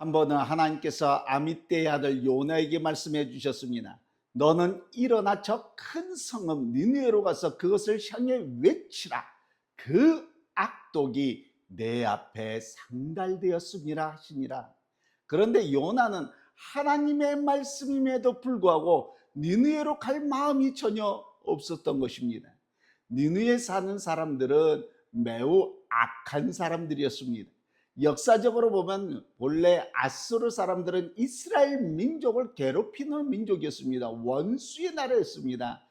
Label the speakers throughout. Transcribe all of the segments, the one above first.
Speaker 1: 한 번은 하나님께서 아미떼의 아들 요나에게 말씀해 주셨습니다. 너는 일어나 저 큰 성읍 니느웨로 가서 그것을 향해 외치라. 그 악독이 내 앞에 상달되었음이라 하시니라. 그런데 요나는 하나님의 말씀임에도 불구하고 니느웨로 갈 마음이 전혀 없었던 것입니다. 니느웨에 사는 사람들은 매우 악한 사람들이었습니다. 역사적으로 보면 본래 아수르 사람들은 이스라엘 민족을 괴롭히는 민족이었습니다. 원수의 나라였습니다.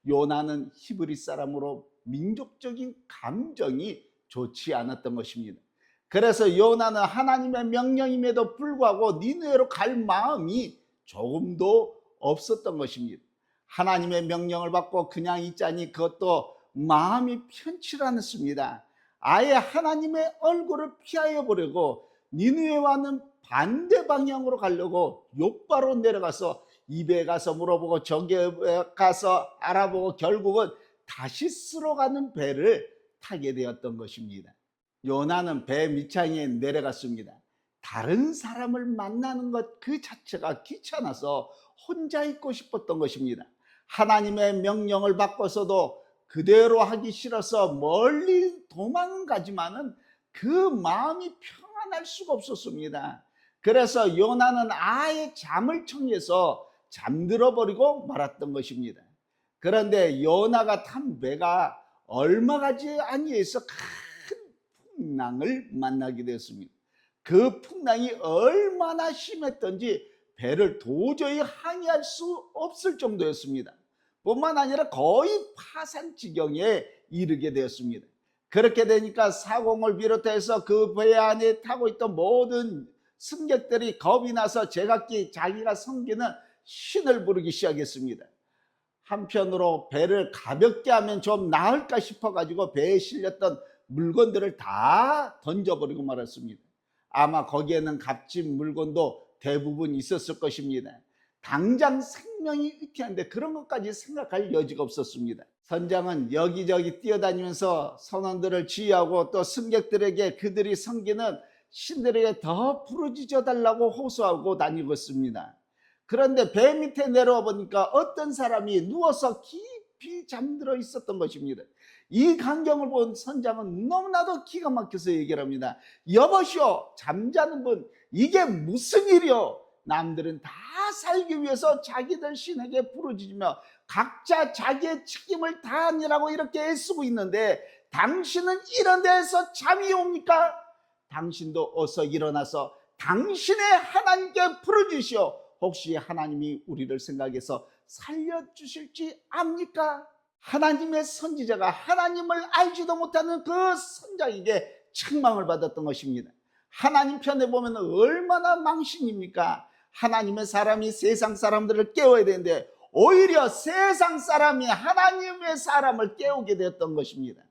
Speaker 1: 요나는 히브리 사람으로 민족적인 감정이 좋지 않았던 것입니다. 그래서 요나는 하나님의 명령임에도 불구하고 니느웨로 갈 마음이 조금도 없었던 것입니다. 하나님의 명령을 받고 그냥 있자니 그것도 마음이 편치 않았습니다. 아예 하나님의 얼굴을 피하여 보려고 니느웨와는 반대 방향으로 가려고 욥바로 내려가서 입에 가서 물어보고 저기에 가서 알아보고 결국은 다시스로 가는 배를 타게 되었던 것입니다. 요나는 배 밑창에 내려갔습니다. 다른 사람을 만나는 것 그 자체가 귀찮아서 혼자 있고 싶었던 것입니다. 하나님의 명령을 받고서도 그대로 하기 싫어서 멀리 도망가지만은 그 마음이 평안할 수가 없었습니다. 그래서 요나는 아예 잠을 청해서 잠들어 버리고 말았던 것입니다. 그런데 요나가 탄 배가 얼마 가지 아니해서 큰 풍랑을 만나게 되었습니다. 그 풍랑이 얼마나 심했던지 배를 도저히 항해할 수 없을 정도였습니다. 뿐만 아니라 거의 파산 지경에 이르게 되었습니다. 그렇게 되니까 사공을 비롯해서 그 배 안에 타고 있던 모든 승객들이 겁이 나서 제각기 자기가 섬기는 신을 부르기 시작했습니다. 한편으로 배를 가볍게 하면 좀 나을까 싶어가지고 배에 실렸던 물건들을 다 던져버리고 말았습니다. 아마 거기에는 값진 물건도 대부분 있었을 것입니다. 당장 생명이 위태한데 그런 것까지 생각할 여지가 없었습니다. 선장은 여기저기 뛰어다니면서 선원들을 지휘하고 또 승객들에게 그들이 섬기는 신들에게 더 부르짖어 달라고 호소하고 다니고 있습니다. 그런데 배 밑에 내려와 보니까 어떤 사람이 누워서 깊이 잠들어 있었던 것입니다. 이 광경을 본 선장은 너무나도 기가 막혀서 얘기를 합니다. 여보시오, 잠자는 분, 이게 무슨 일이요? 남들은 다 살기 위해서 자기들 신에게 부르짖으며 각자 자기의 책임을 다하느라고 이렇게 애쓰고 있는데 당신은 이런 데에서 잠이 옵니까? 당신도 어서 일어나서 당신의 하나님께 부르짖으시오. 혹시 하나님이 우리를 생각해서 살려주실지 압니까? 하나님의 선지자가 하나님을 알지도 못하는 그 선장에게 책망을 받았던 것입니다. 하나님 편에 보면 얼마나 망신입니까? 하나님의 사람이 세상 사람들을 깨워야 되는데 오히려 세상 사람이 하나님의 사람을 깨우게 되었던 것입니다.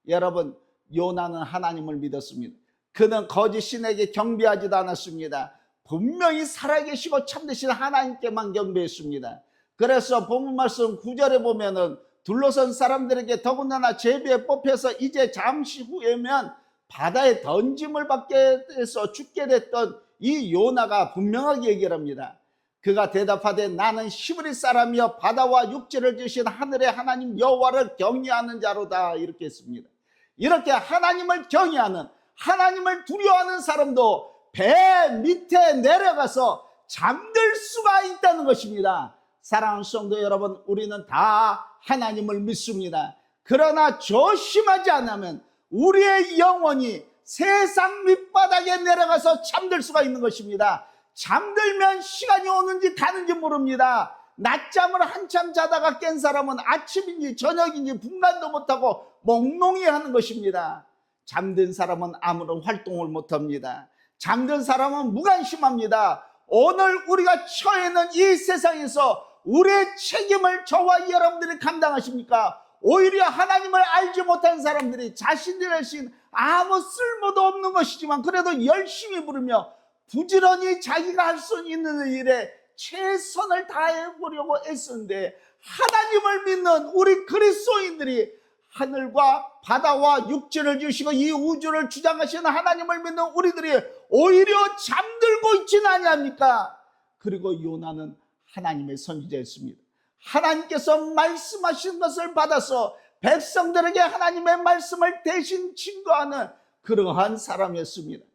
Speaker 1: 여러분, 요나는 하나님을 믿었습니다. 그는 거짓 신에게 경배하지도 않았습니다. 분명히 살아계시고 참되신 하나님께만 경배했습니다. 그래서 본문 말씀 9절에 보면은 둘러선 사람들에게 더군다나 제비에 뽑혀서 이제 잠시 후에면 바다에 던짐을 받게 돼서 죽게 됐던 이 요나가 분명하게 얘기를 합니다. 그가 대답하되 나는 히브리 사람이여 바다와 육지를 지으신 하늘의 하나님 여호와를 경외하는 자로다, 이렇게 했습니다. 이렇게 하나님을 경외하는, 하나님을 두려워하는 사람도 배 밑에 내려가서 잠들 수가 있다는 것입니다. 사랑하는 성도 여러분, 우리는 다 하나님을 믿습니다. 그러나 조심하지 않으면 우리의 영혼이 세상 밑바닥에 내려가서 잠들 수가 있는 것입니다. 잠들면 시간이 오는지 가는지 모릅니다. 낮잠을 한참 자다가 깬 사람은 아침인지 저녁인지 분간도 못하고 몽롱히 하는 것입니다. 잠든 사람은 아무런 활동을 못합니다. 잠든 사람은 무관심합니다. 오늘 우리가 처해 있는 이 세상에서 우리의 책임을 저와 여러분들이 감당하십니까? 오히려 하나님을 알지 못한 사람들이 자신들의 신 아무 쓸모도 없는 것이지만 그래도 열심히 부르며 부지런히 자기가 할 수 있는 일에 최선을 다해 보려고 애쓰는데, 하나님을 믿는 우리 그리스도인들이 하늘과 바다와 육지를 주시고 이 우주를 주장하시는 하나님을 믿는 우리들이 오히려 잠들고 있지는 아니합니까? 그리고 요나는 하나님의 선지자였습니다. 하나님께서 말씀하신 것을 받아서 백성들에게 하나님의 말씀을 대신 증거하는 그러한 사람이었습니다.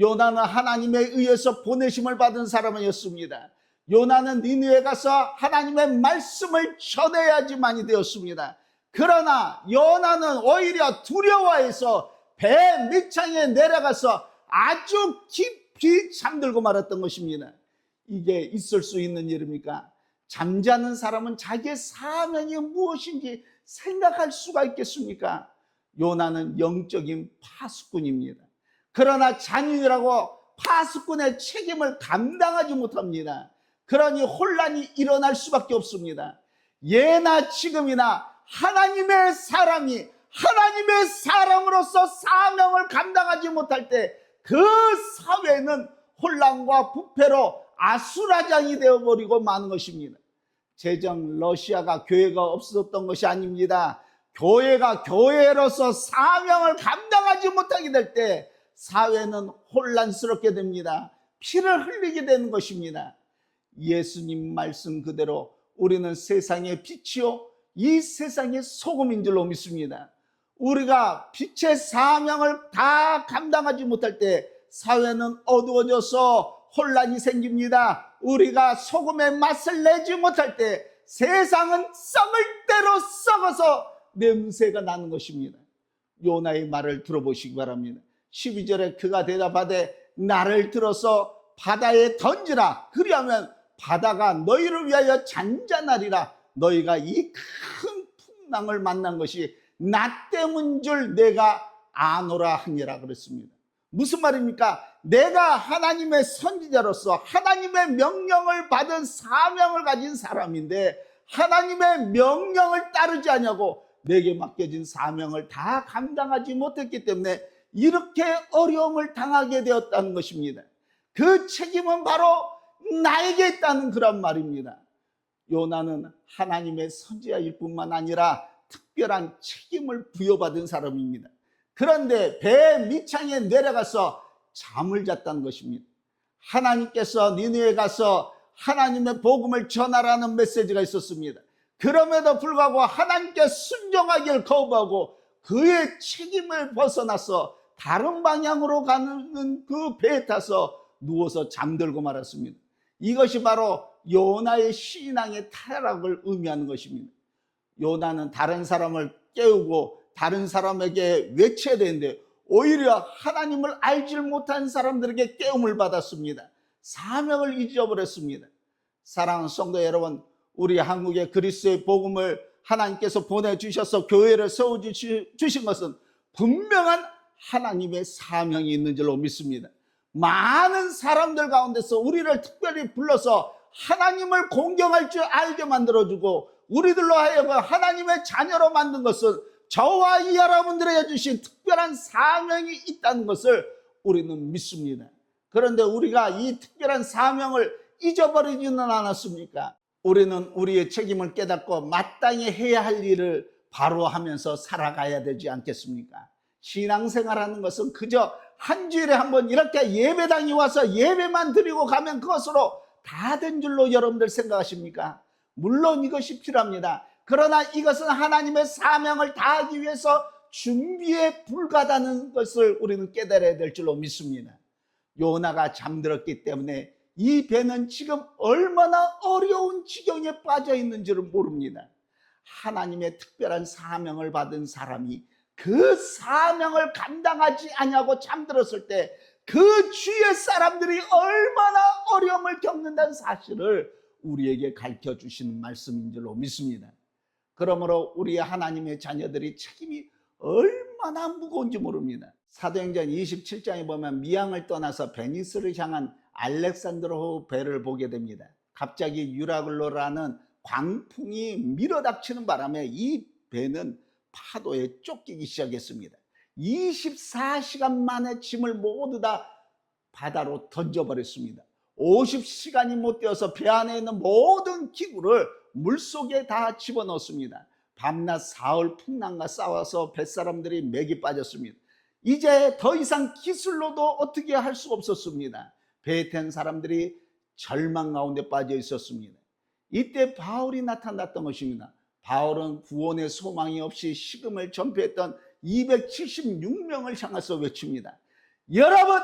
Speaker 1: 요나는 하나님에 의해서 보내심을 받은 사람이었습니다. 요나는 니느웨에 가서 하나님의 말씀을 전해야지만이 되었습니다. 그러나 요나는 오히려 두려워해서 배 밑창에 내려가서 아주 깊이 잠들고 말았던 것입니다. 이게 있을 수 있는 일입니까? 잠자는 사람은 자기의 사명이 무엇인지 생각할 수가 있겠습니까? 요나는 영적인 파수꾼입니다. 그러나 잔인이라고 파수꾼의 책임을 감당하지 못합니다. 그러니 혼란이 일어날 수밖에 없습니다. 예나 지금이나 하나님의 사람이 하나님의 사람으로서 사명을 감당하지 못할 때 그 사회는 혼란과 부패로 아수라장이 되어버리고 마는 것입니다. 제정 러시아가 교회가 없었던 것이 아닙니다. 교회가 교회로서 사명을 감당하지 못하게 될 때 사회는 혼란스럽게 됩니다. 피를 흘리게 되는 것입니다. 예수님 말씀 그대로 우리는 세상의 빛이요 이 세상의 소금인 줄로 믿습니다. 우리가 빛의 사명을 다 감당하지 못할 때 사회는 어두워져서 혼란이 생깁니다. 우리가 소금의 맛을 내지 못할 때 세상은 썩을 대로 썩어서 냄새가 나는 것입니다. 요나의 말을 들어보시기 바랍니다. 12절에 그가 대답하되 나를 들어서 바다에 던지라. 그리하면 바다가 너희를 위하여 잔잔하리라. 너희가 이 큰 풍랑을 만난 것이 나 때문인 줄 내가 아노라 하니라 그랬습니다. 무슨 말입니까? 내가 하나님의 선지자로서 하나님의 명령을 받은 사명을 가진 사람인데 하나님의 명령을 따르지 않냐고 내게 맡겨진 사명을 다 감당하지 못했기 때문에 이렇게 어려움을 당하게 되었다는 것입니다. 그 책임은 바로 나에게 있다는 그런 말입니다. 요나는 하나님의 선지자일 뿐만 아니라 특별한 책임을 부여받은 사람입니다. 그런데 배 밑창에 내려가서 잠을 잤다는 것입니다. 하나님께서 니느웨에 가서 하나님의 복음을 전하라는 메시지가 있었습니다. 그럼에도 불구하고 하나님께 순종하기를 거부하고 그의 책임을 벗어나서 다른 방향으로 가는 그 배에 타서 누워서 잠들고 말았습니다. 이것이 바로 요나의 신앙의 타락을 의미하는 것입니다. 요나는 다른 사람을 깨우고 다른 사람에게 외쳐야 되는데 오히려 하나님을 알지 못한 사람들에게 깨움을 받았습니다. 사명을 잊어버렸습니다. 사랑하는 성도 여러분, 우리 한국에 그리스도의 복음을 하나님께서 보내주셔서 교회를 세워주신 것은 분명한 하나님의 사명이 있는 줄로 믿습니다. 많은 사람들 가운데서 우리를 특별히 불러서 하나님을 공경할 줄 알게 만들어주고 우리들로 하여금 하나님의 자녀로 만든 것은 저와 이 여러분들에게 주신 특별한 사명이 있다는 것을 우리는 믿습니다. 그런데 우리가 이 특별한 사명을 잊어버리지는 않았습니까? 우리는 우리의 책임을 깨닫고 마땅히 해야 할 일을 바로 하면서 살아가야 되지 않겠습니까? 신앙생활하는 것은 그저 한 주일에 한 번 이렇게 예배당에 와서 예배만 드리고 가면 그것으로 다 된 줄로 여러분들 생각하십니까? 물론 이것이 필요합니다. 그러나 이것은 하나님의 사명을 다하기 위해서 준비에 불과하다는 것을 우리는 깨달아야 될 줄로 믿습니다. 요나가 잠들었기 때문에 이 배는 지금 얼마나 어려운 지경에 빠져 있는지를 모릅니다. 하나님의 특별한 사명을 받은 사람이 그 사명을 감당하지 아니하고 잠들었을 때 그 주위의 사람들이 얼마나 어려움을 겪는다는 사실을 우리에게 가르쳐 주시는 말씀인 줄로 믿습니다. 그러므로 우리 하나님의 자녀들이 책임이 얼마나 무거운지 모릅니다. 사도행전 27장에 보면 미항을 떠나서 베니스를 향한 알렉산드로 배를 보게 됩니다. 갑자기 유라글로라는 광풍이 밀어닥치는 바람에 이 배는 파도에 쫓기기 시작했습니다. 24시간 만에 짐을 모두 다 바다로 던져버렸습니다. 50시간이 못 되어서 배 안에 있는 모든 기구를 물속에 다 집어넣었습니다. 밤낮 사흘 풍랑과 싸워서 뱃사람들이 맥이 빠졌습니다. 이제 더 이상 기술로도 어떻게 할 수 없었습니다. 배에 탄 사람들이 절망 가운데 빠져 있었습니다. 이때 바울이 나타났던 것입니다. 바울은 구원의 소망이 없이 식음을 전폐했던 276명을 향해서 외칩니다. 여러분,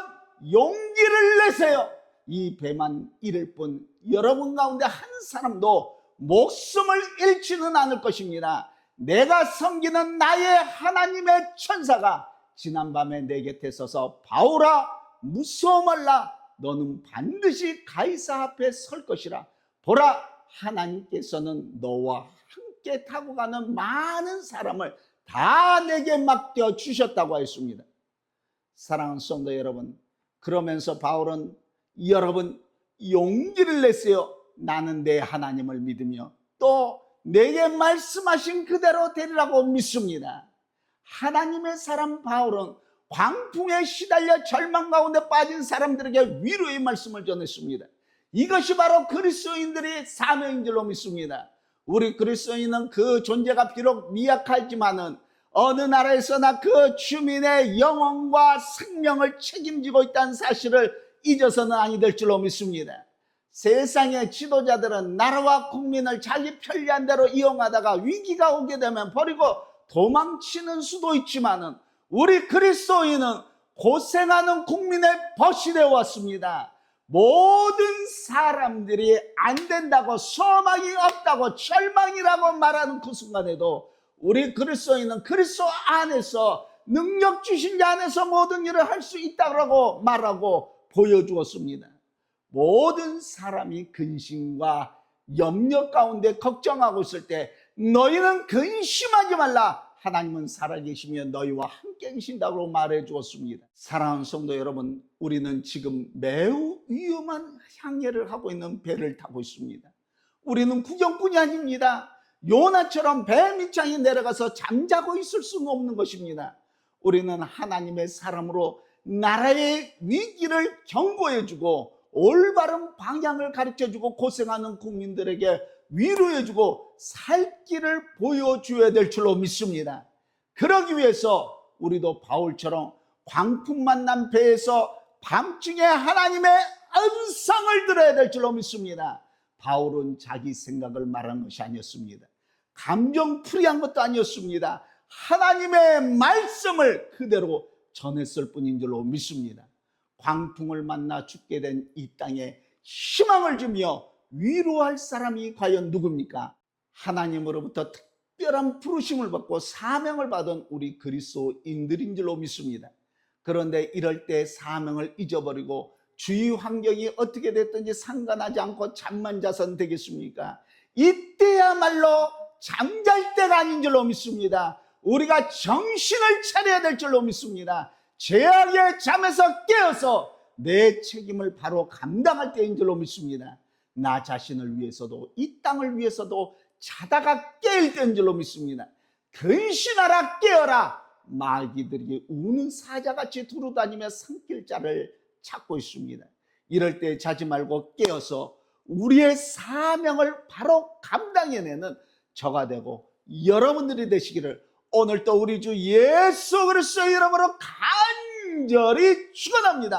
Speaker 1: 용기를 내세요. 이 배만 잃을 뿐 여러분 가운데 한 사람도 목숨을 잃지는 않을 것입니다. 내가 섬기는 나의 하나님의 천사가 지난밤에 내 곁에 서서 바울아, 무서워 말라. 너는 반드시 가이사 앞에 설 것이라. 보라, 하나님께서는 너와 함께 타고 가는 많은 사람을 다 내게 맡겨 주셨다고 했습니다. 사랑하는 성도 여러분, 그러면서 바울은 여러분 용기를 내세요. 나는 내 하나님을 믿으며 또 내게 말씀하신 그대로 되리라고 믿습니다. 하나님의 사람 바울은 광풍에 시달려 절망 가운데 빠진 사람들에게 위로의 말씀을 전했습니다. 이것이 바로 그리스도인들의 사명인 줄로 믿습니다. 우리 그리스도인은 그 존재가 비록 미약하지만은 어느 나라에서나 그 주민의 영혼과 생명을 책임지고 있다는 사실을 잊어서는 아니 될 줄로 믿습니다. 세상의 지도자들은 나라와 국민을 자기 편리한 대로 이용하다가 위기가 오게 되면 버리고 도망치는 수도 있지만은 우리 그리스도인은 고생하는 국민의 벗이 되어 왔습니다. 모든 사람들이 안 된다고, 소망이 없다고, 절망이라고 말하는 그 순간에도 우리 그리스도인은 그리스도 안에서 능력 주신 자 안에서 모든 일을 할 수 있다고 말하고 보여주었습니다. 모든 사람이 근심과 염려 가운데 걱정하고 있을 때 너희는 근심하지 말라. 하나님은 살아계시며 너희와 함께 계신다고 말해 주었습니다. 사랑하는 성도 여러분, 우리는 지금 매우 위험한 항해를 하고 있는 배를 타고 있습니다. 우리는 구경꾼이 아닙니다. 요나처럼 배 밑창에 내려가서 잠자고 있을 수는 없는 것입니다. 우리는 하나님의 사람으로 나라의 위기를 경고해주고 올바른 방향을 가르쳐주고 고생하는 국민들에게 위로해주고 살 길을 보여줘야 될 줄로 믿습니다. 그러기 위해서 우리도 바울처럼 광풍 만난 배에서 밤중에 하나님의 음성을 들어야 될 줄로 믿습니다. 바울은 자기 생각을 말한 것이 아니었습니다. 감정풀이한 것도 아니었습니다. 하나님의 말씀을 그대로 전했을 뿐인 줄로 믿습니다. 광풍을 만나 죽게 된 이 땅에 희망을 주며 위로할 사람이 과연 누굽니까? 하나님으로부터 특별한 부르심을 받고 사명을 받은 우리 그리스도인들인 줄로 믿습니다. 그런데 이럴 때 사명을 잊어버리고 주위 환경이 어떻게 됐든지 상관하지 않고 잠만 자선 되겠습니까? 이때야말로 잠잘 때가 아닌 줄로 믿습니다. 우리가 정신을 차려야 될 줄로 믿습니다. 죄악의 잠에서 깨어서 내 책임을 바로 감당할 때인 줄로 믿습니다. 나 자신을 위해서도 이 땅을 위해서도 자다가 깨일 때인 줄로 믿습니다. 근신하라, 깨어라. 마귀들이 우는 사자같이 두루다니며 산길 자를 찾고 있습니다. 이럴 때 자지 말고 깨어서 우리의 사명을 바로 감당해내는 저가 되고 여러분들이 되시기를 오늘도 우리 주 예수 그리스도의 이름으로 간절히 축원합니다.